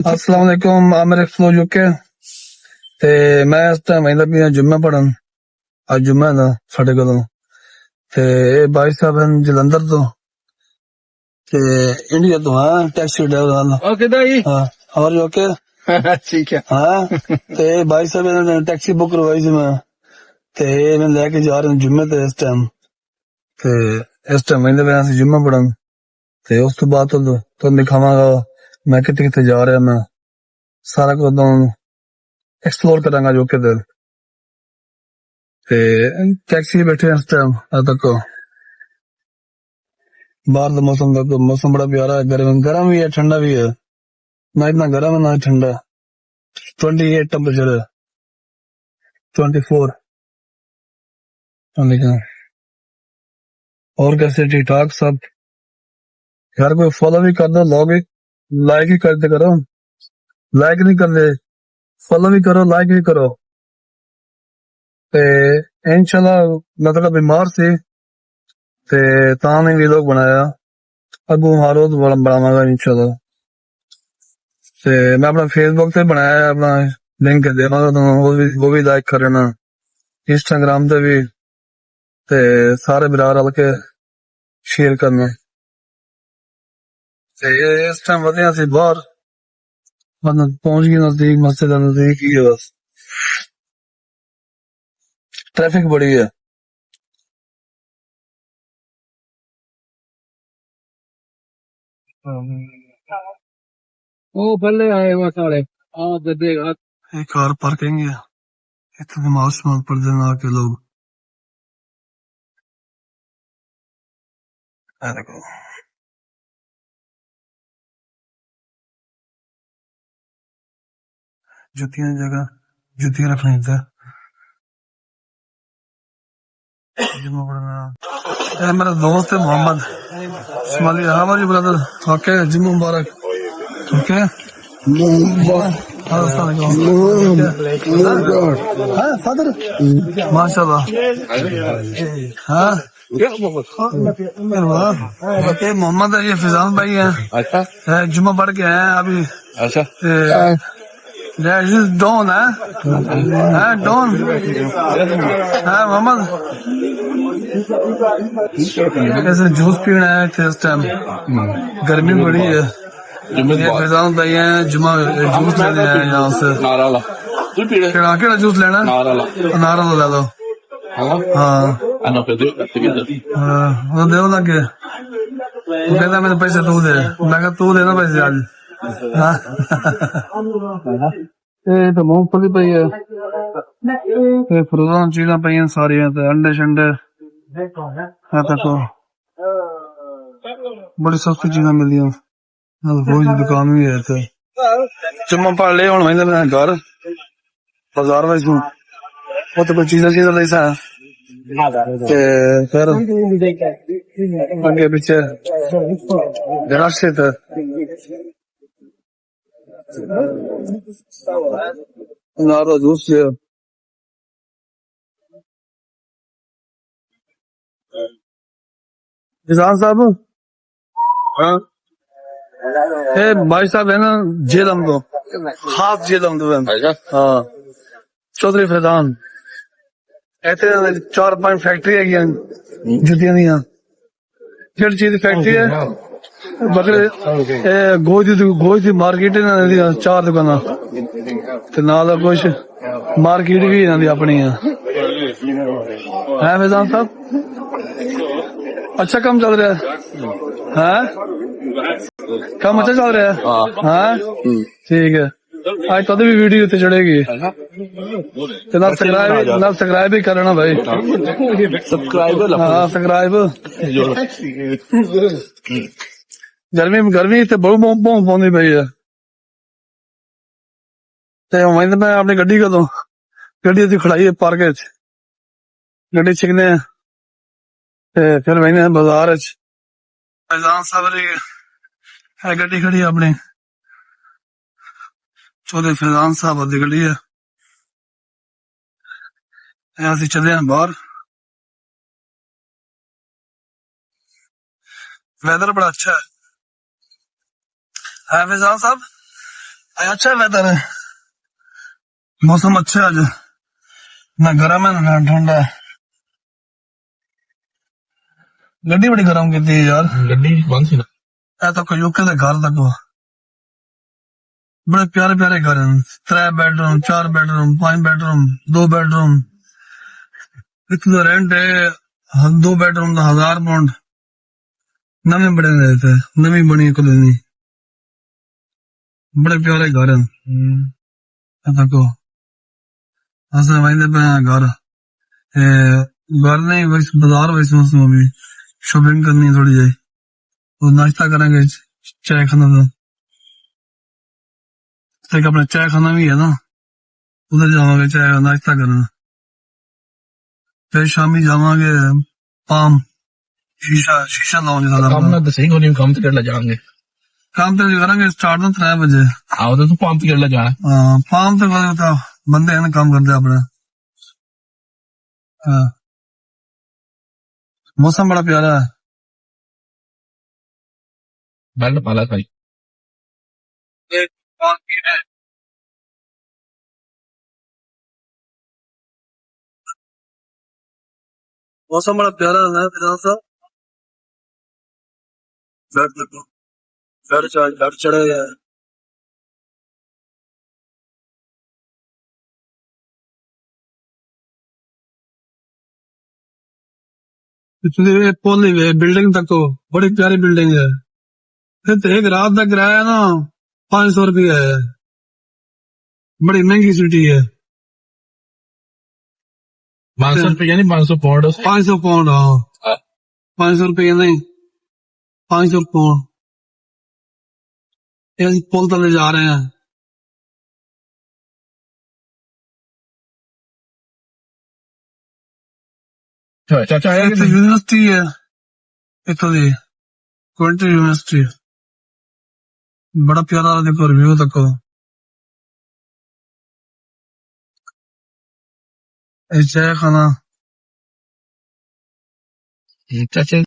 अस्सलाम वालेकुम Aamir flow UK ते मैं इस टाइम आइंदा पिया जुम्मे पढ़न आज जुम्मा है ना साढ़े कोलों ते भाई साहब हैं जलंधर तो ते इंडिया तो हाँ टैक्सी ड्राइवर ओके दाई हाँ और ओके ठीक है हाँ ते भाई साहब ने टैक्सी बुक करवाई थी मैं ते मैं लेके जा रहा हूँ जुम्मे ते इस टाइम आइंदा पिया जुम्मे पढ़न ते उस तो बाद तो दिखावांगा मैं कितने कितने जा रहा मैं सारा कुछ एक्सप्लोर करांगा यूके दे ते टैक्सी बैठे हैं इस टाइम तक बाहर का मौसम बड़ा प्यारा है गर्म भी है ठंडा भी है ना इतना गर्म है ना ठंडा 28 टेम्परेचर है 24 लेकिन और कैसे ठीक ठाक सब यार कोई फॉलो भी कर दो लोग लाइक ही करते करो लाइक नहीं कर दे फॉलो भी करो लाइक भी करो ते इंशाल्लाह मैं थोड़ा बीमार सी ते ता नहीं भी लोग बनाया अगू हारो तो बड़ा बनावांगा इंशाल्लाह ते मैं अपना फेसबुक से बनाया है अपना लिंक देवांगा तुम वो भी लाइक कर लेना इंस्टाग्राम ते भी ते सारे बिरार रल के शेयर करना ते इस टाइम वधिया सी बाहर पहुंच गए नजदीक मस्जिद नजदीक ही है बस ट्रैफिक बड़ी है ओ बल्ले आए हुआ सारे देगा एक कार पार्किंग है इतने नमाज शमाज पढ़ते ना के लोग देखो जुतियां जगह जुतियां रखनी था मेरा दोस्त है Mohammad Somali, how are you, brother? Okay, Jim Mubarak. Okay. हाँ फादर माशाल्लाह हाँ ये मोहम्मद है ये फिजान भाई हैं अच्छा जुम्मा पढ़ के आए हैं अभी अच्छा डॉन है डॉन हाँ मोहम्मद ऐसे जूस पीना है इस टाइम गर्मी बड़ी है ये फिजान भाई हैं जुम्मा जूस लेने आए यहाँ से नाराला तू पीड़े केड़ा जूस लेना नाराला अनार ले लो हाँ अना पे दे वो दे लगे वो कहता मैंने पैसे तू दे मैं कहा तू देना पैसे आज हाँ ये तो मूंगफली पई है ये फ्रोजन चीज़ां पईयां सारियां ते अंडे शंडे है तको बड़ी सस्ती चीज़ां मिलदियां रोज की दुकान भी है इत्थे जुम्मा पढ़ ले हुण वेंदे मैं घर बाजार विच उत्थे कोई चीज़ां ले सा ते फिर अगे पिछे रश थे नारो जूस लियो निजाम साहब हाँ ए भाई साहब है ना जेलम तो खास जेलम तो हाँ चौधरी फैजान ਇੱਥੇ 4-5 ਫੈਕਟਰੀ ਹੈਗੀਆਂ ਜੁੱਤੀਆਂ ਦੀਆਂ ਕਿਹੜੀ ਚੀਜ਼ ਦੀ ਫੈਕਟਰੀ ਹੈ ਬਗਰੇ ਇਹ ਗੋਜ ਦੀ ਮਾਰਕੀਟ ਇਹਨਾਂ ਦੀ 4 ਦੁਕਾਨਾਂ ਤੇ ਨਾਲ ਕੁਛ ਮਾਰਕੀਟ ਵੀ ਇਹਨਾਂ ਦੀ ਆਪਣੀ ਆ ਹੈ ਫੈਜ਼ਾਨ ਸਾਹਿਬ अच्छा काम चल रहा है काम अच्छा चल रहा है हाँ ठीक है आज तो भी वीडियो उत्ते चढ़ेगी सब्सक्राइब भी करना भाई हाँ सब्सक्राइब गर्मी इतने बहुत भौं पौंदी पई है मैं अपनी गड्डी कदों गड्डी असी खड़ाई है पार्क गड्डी छिकने फिर वही बाजार है गड्डी खड़ी अपनी चौधरी फैजान साहब की गड्डी है असि चले हैं बाहर वेदर बड़ा अच्छा है फैजान साहब अच्छा वेदर है, मौसम अच्छा है आज, ना गर्म है ना ठंडा है। गड्डी बड़ी गर्म की थी यार, गड्डी कौन सी ना ऐ तो यूके के घर तक हो। बड़े प्यारे प्यारे घर हैं, 3 बेडरूम 4 बेडरूम 5 बेडरूम 2 बेडरूम। इतना रेंट है, 2 बेडरूम का 1000 पाउंड। नवे बड़े रहे थे, नवी बनी कॉलोनी, बड़े प्यारे घर हैं। ऐ तको ऐसा वहीं पे घर, घर नहीं बस बाजार वैसे मौसम अभी शॉपिंग करनी है थोड़ी जाए, तो नाश्ता करेंगे, चाय खाना था, एक अपना चाय खाना भी है ना, उधर जावांगे चाय नाश्ता करना, फिर शामी जावांगे पाम शीशा शीशा लाउंज काम ना तो सही कोनी काम तो करला जाएंगे काम तो करेंगे स्टार्ट ना 3 बजे। आओ तो तू पंप करला जाना फार्म तो बंदे हैं ना काम करते अपने। हाँ, मौसम बड़ा प्यारा है। बेल्ट पाला भाई मौसम बड़ा प्यारा है फिलहाल सा। घर चढ़े गए, पिछले पोली है बिल्डिंग तक, तो बड़ी प्यारी बिल्डिंग है। फिर तो एक रात का किराया ना 500 रुपया है, बड़ी महंगी सिटी है। 500 रुपए यानी 500 पाउंड 500 पाउंड, हाँ 500 रुपया नहीं 500 पाउंड। ये पुल तले जा रहे हैं, चाचा इतने यूनिवर्सिटी है, इतो दी क्वेंटी यूनिवर्सिटी, बड़ा प्यारा देखो रिव्यू तक चाय खाना। चाचा